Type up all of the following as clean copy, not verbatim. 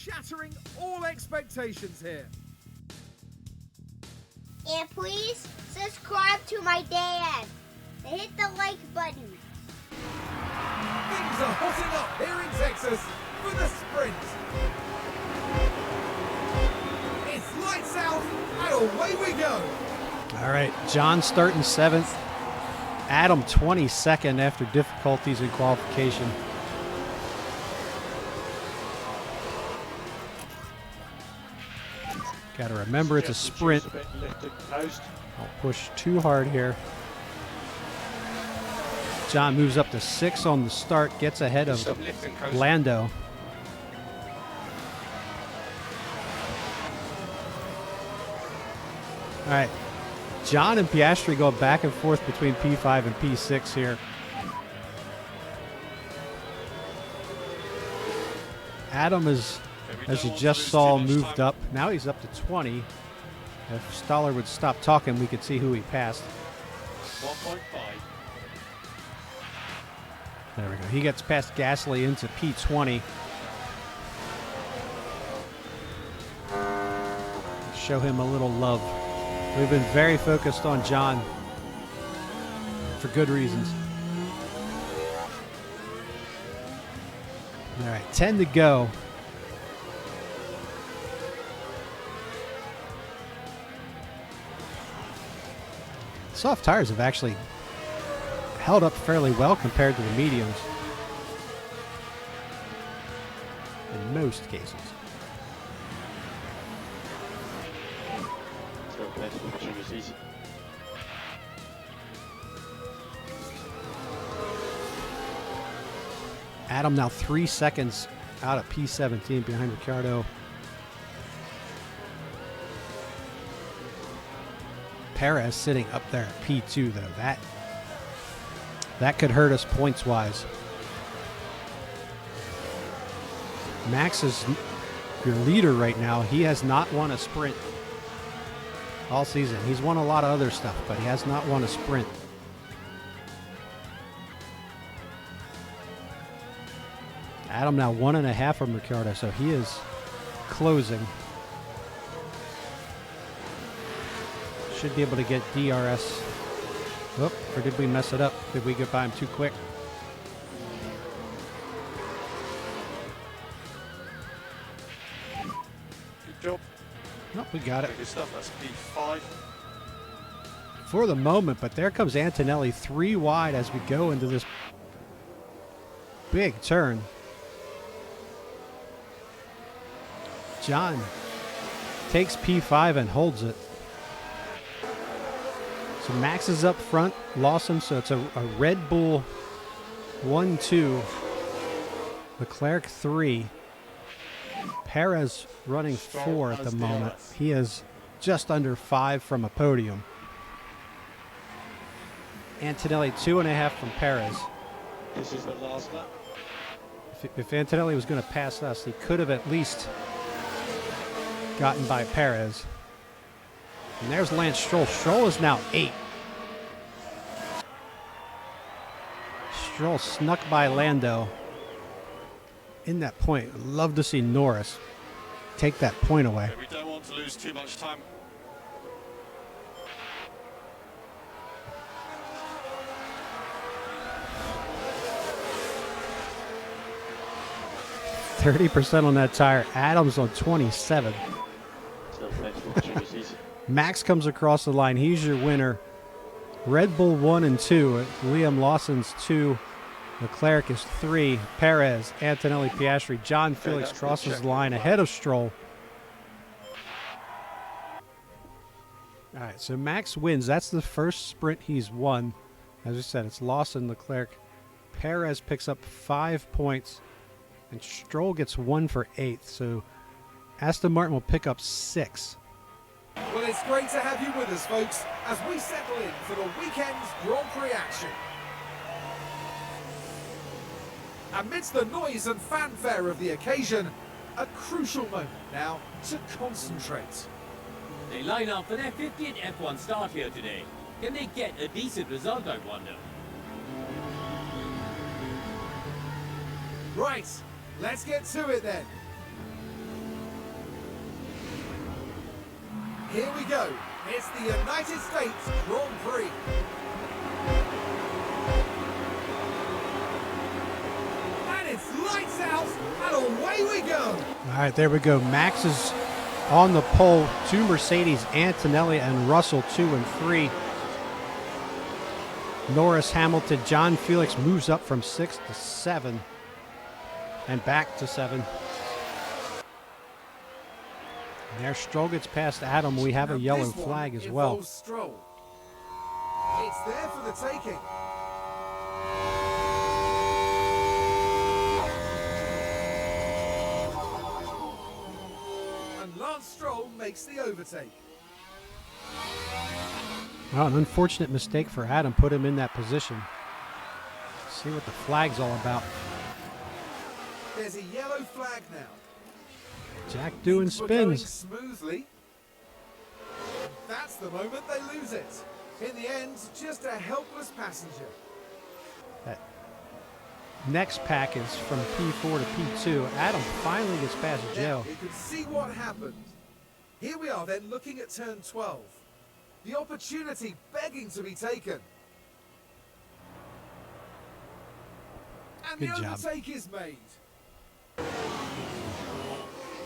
shattering all expectations here. And please subscribe to my dad and hit the like button. Things are hotting up here in Texas for the sprint. It's lights out and away we go. All right, John starting 7th. Adam 22nd after difficulties in qualification. Got to remember it's a sprint. Don't push too hard here. John moves up to 6 on the start, gets ahead of Lando. All right, John and Piastri go back and forth between P5 and P6 here. Adam is, as you just saw, moved up. Now he's up to 20. If Stoller would stop talking, we could see who he passed. 1.5. There we go. He gets past Gasly into P20. Show him a little love. We've been very focused on John for good reasons. All right, 10 to go. Soft tires have actually held up fairly well compared to the mediums in most cases. So best opportunities. Adam now 3 seconds out of P17 behind Ricciardo. Perez sitting up there at P2 though. That could hurt us points-wise. Max is your leader right now. He has not won a sprint all season. He's won a lot of other stuff, but he has not won a sprint. Adam now 1.5 from Ricciardo, so he is closing. Should be able to get DRS. Oh, or did we mess it up? Did we get by him too quick? Good job. Nope, we got it. Good stuff. That's P5. For the moment, but there comes Antonelli 3 wide as we go into this big turn. John takes P5 and holds it. So Max is up front, Lawson, so it's a Red Bull 1-2, Leclerc 3, Perez running 4 at the moment. He is just under 5 from a podium. Antonelli 2.5 from Perez. This is the last lap. If Antonelli was going to pass us, he could have at least gotten by Perez. And there's Lance Stroll. Stroll is now 8. Stroll snuck by Lando in that point. Love to see Norris take that point away. We don't want to lose too much time. %30 on that tire. Adams on 27. So best opportunities. Max comes across the line. He's your winner. Red Bull 1 and 2. Liam Lawson's 2. Leclerc is 3. Perez, Antonelli, Piastri. John Felix crosses the line ahead of Stroll. All right, so Max wins. That's the first sprint he's won. As I said, it's Lawson, Leclerc. Perez picks up 5 points, and Stroll gets 1 for 8th. So Aston Martin will pick up 6. Well, it's great to have you with us, folks, as we settle in for the weekend's Grand Prix action. Amidst the noise and fanfare of the occasion, a crucial moment now to concentrate. They line up for their 50th F1 start here today. Can they get a decent result, I wonder? Right, let's get to it then. Here we go. It's the United States Grand Prix. And it's lights out, and away we go. All right, there we go. Max is on the pole. 2 Mercedes, Antonelli and Russell 2 and 3. Norris, Hamilton, John Felix moves up from 6 to 7 and back to 7. And there Stroll gets past Adam. We have a yellow flag as well. Stroll. It's there for the taking. And Lance Stroll makes the overtake. Well, an unfortunate mistake for Adam put him in that position. See what the flag's all about. There's a yellow flag now. Jack doing Things were going spins. smoothly. That's the moment they lose it. In the end, just a helpless passenger. That next pack is from P4 to P2. Adam finally gets past Now, Joe. you can see what happened. Here we are then looking at turn 12. The opportunity begging to be taken. And Good the job. overtake is made.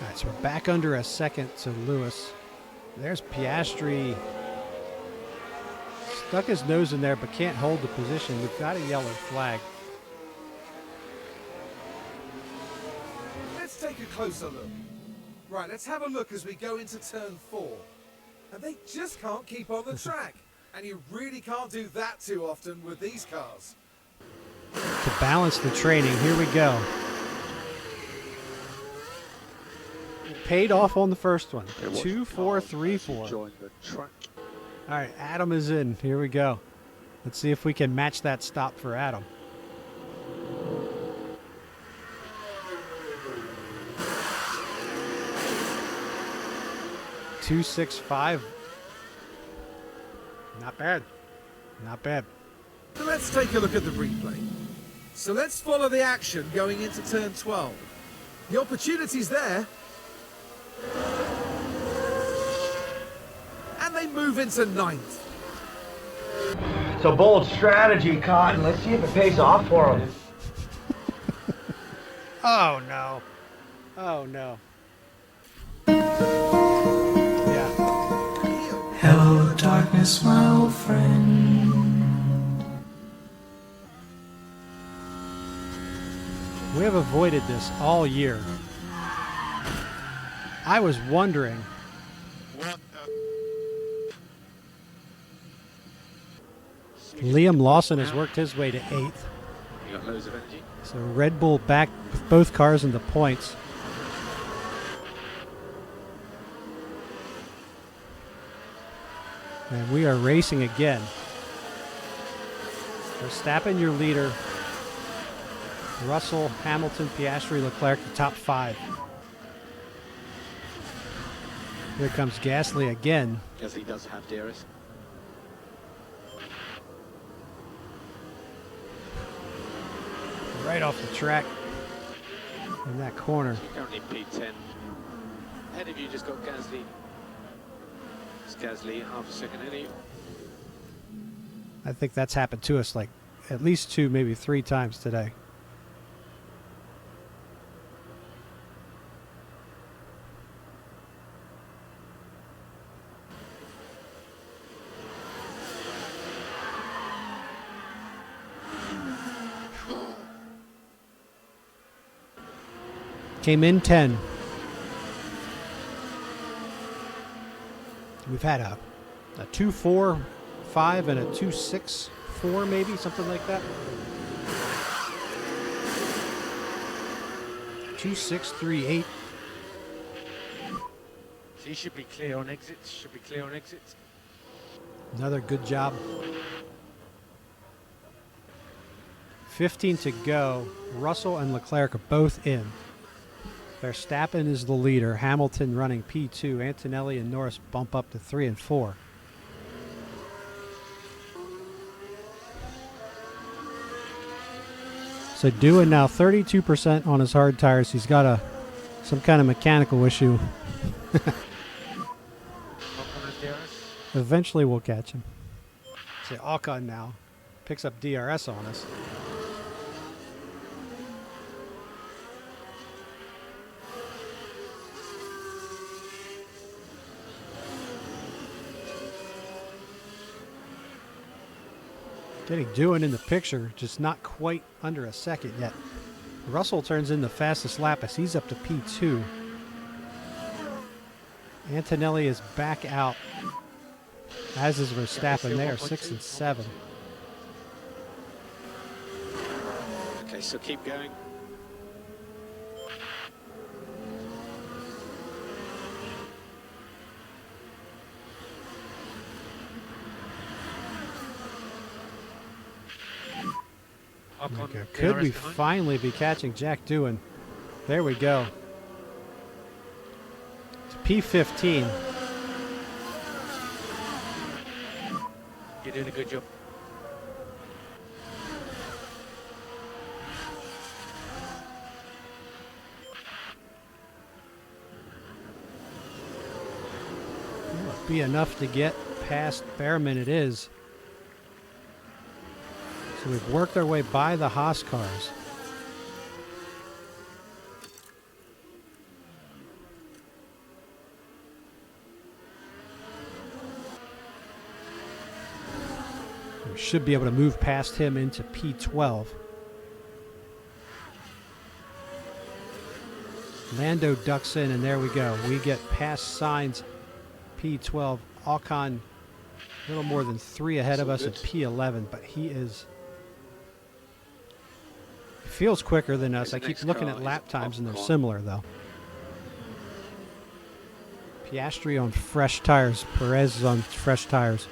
All right, so we're back under a second to Lewis. There's Piastri. Stuck his nose in there, but can't hold the position. We've got a yellow flag. Let's take a closer look. Right, let's have a look as we go into turn 4. And they just can't keep on the track. And you really can't do that too often with these cars. To balance the training, here we go. Paid off on the first one. 2, 4, 3, 4. All right, Adam is in. Here we go. Let's see if we can match that stop for Adam. Two, 6, 5. Not bad. Not bad. So let's take a look at the replay. So let's follow the action going into turn 12. The opportunity's there. And they move into 9th. It's a bold strategy, Cotton. Let's see if it pays off for him. Oh, no. Oh, no. Yeah. Hello, darkness, my old friend. We have avoided this all year. I was wondering. Liam Lawson has worked his way to 8th. You got loads of energy. So Red Bull back with both cars into points. And we are racing again. Verstappen, your leader. Russell, Hamilton, Piastri, Leclerc, the top 5. Here comes Gasly again. Gasly does have DRS. Right off the track in that corner. Currently P10. Ahead of you just got Gasly. It's Gasly half a second ahead of you. I think that's happened to us like at least 2, maybe 3 times today. Came in 10. We've had a 2-4-5 and a 2-6-4 maybe, something like that. 2-6-3-8. So you should be clear on exits. Should be clear on exits. Another good job. 15 to go. Russell and Leclerc are both in. Verstappen is the leader. Hamilton running P2. Antonelli and Norris bump up to 3 and 4. So doing now 32% on his hard tires. He's got some kind of mechanical issue. Not Eventually we'll catch him. See, Ocon now picks up DRS on us. Getting Doohan in the picture, just not quite under a second yet. Russell turns in the fastest lap as he's up to P2. Antonelli is back out, as is Verstappen. They are 6 and 7. Okay, so keep going. Okay. Could we finally be catching Jack Doohan? There we go. It's P15. You're doing a good job. Be enough to get past Behrman. It is. So we've worked our way by the Haas cars. We should be able to move past him into P12. Lando ducks in, and there we go. We get past Sainz, P12. Ocon a little more than 3 ahead of us at P11, but he is... feels quicker than us. I keep looking at lap times, and they're similar, though. Piastri on fresh tires. Perez is on fresh tires.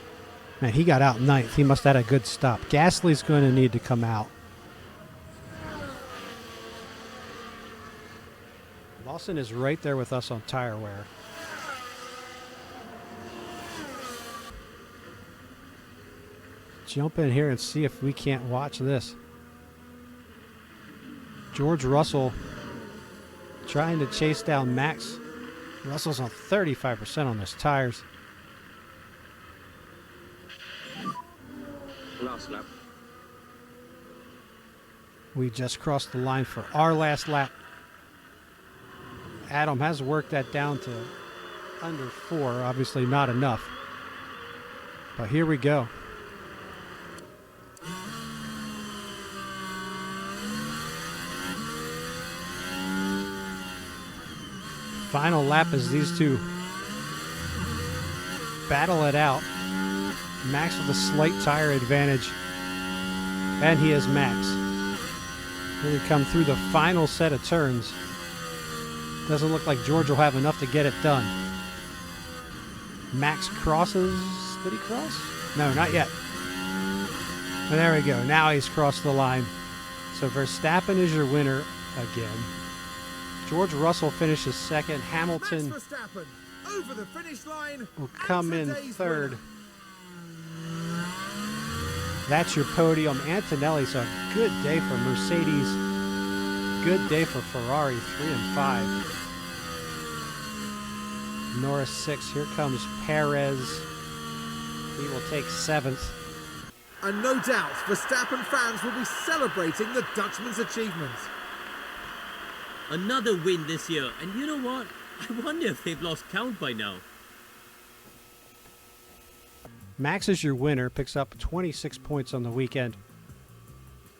Man, he got out 9th. He must have had a good stop. Gasly's going to need to come out. Lawson is right there with us on tire wear. Jump in here and see if we can't watch this. George Russell trying to chase down Max. Russell's on 35% on his tires. Last lap. We just crossed the line for our last lap. Adam has worked that down to under 4. Obviously not enough. But here we go. Final lap as these two battle it out. Max with a slight tire advantage. And he is Max. Here we come through the final set of turns. Doesn't look like George will have enough to get it done. Max crosses. Did he cross? No, not yet. But there we go. Now he's crossed the line. So Verstappen is your winner again. George Russell finishes second. Hamilton Max Verstappen over the finish line will come in today's third. winner. That's your podium. Antonelli, so a good day for Mercedes. Good day for Ferrari, 3 and 5. Norris 6. Here comes Perez. He will take 7th. And no doubt, Verstappen fans will be celebrating the Dutchman's achievement. Another win this year, and you know what? I wonder if they've lost count by now. Max is your winner, picks up 26 points on the weekend.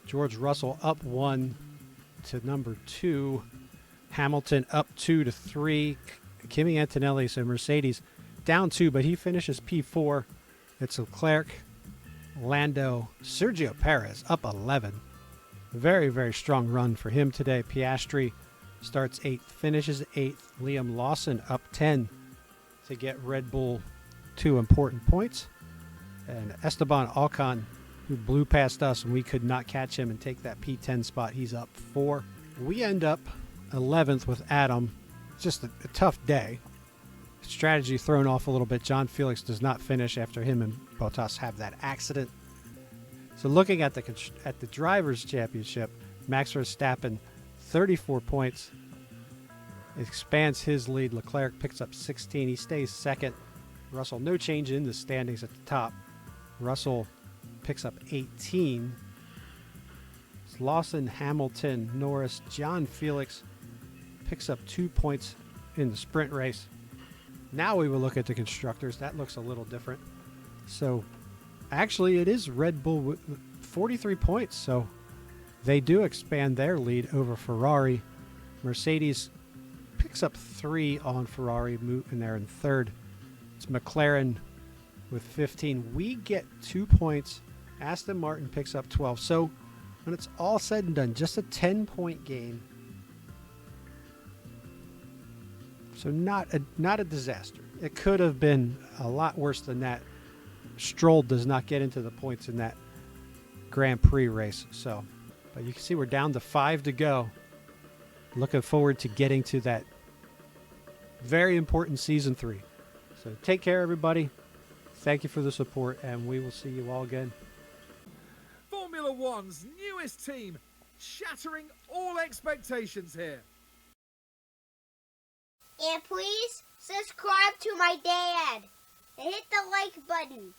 George Russell up 1 to number 2. Hamilton up 2 to 3. Kimi Antonelli, so Mercedes down 2, but he finishes P4. It's Leclerc, Lando, Sergio Perez up 11. Very, very strong run for him today. Piastri starts 8th, finishes 8th. Liam Lawson up 10 to get Red Bull 2 important points. And Esteban Ocon, who blew past us and we could not catch him and take that P10 spot, he's up 4. We end up 11th with Adam. Just a tough day. Strategy thrown off a little bit. John Felix does not finish after him and Bottas have that accident. So looking at the Drivers' Championship, Max Verstappen, 34 points. Expands his lead. Leclerc picks up 16. He stays second. Russell, no change in the standings at the top. Russell picks up 18. It's Lawson, Hamilton, Norris, John Felix picks up 2 points in the sprint race. Now we will look at the constructors. That looks a little different. So actually it is Red Bull with 43 points. So they do expand their lead over Ferrari. Mercedes picks up 3 on Ferrari, and they're in third. It's McLaren with 15. We get 2 points. Aston Martin picks up 12. So when it's all said and done, just a 10-point game. So not a disaster. It could have been a lot worse than that. Stroll does not get into the points in that Grand Prix race. So, but you can see we're down to 5 to go. Looking forward to getting to that very important season 3. So take care, everybody. Thank you for the support, and we will see you all again. Formula One's newest team, shattering all expectations here. And please subscribe to my dad. And hit the like button.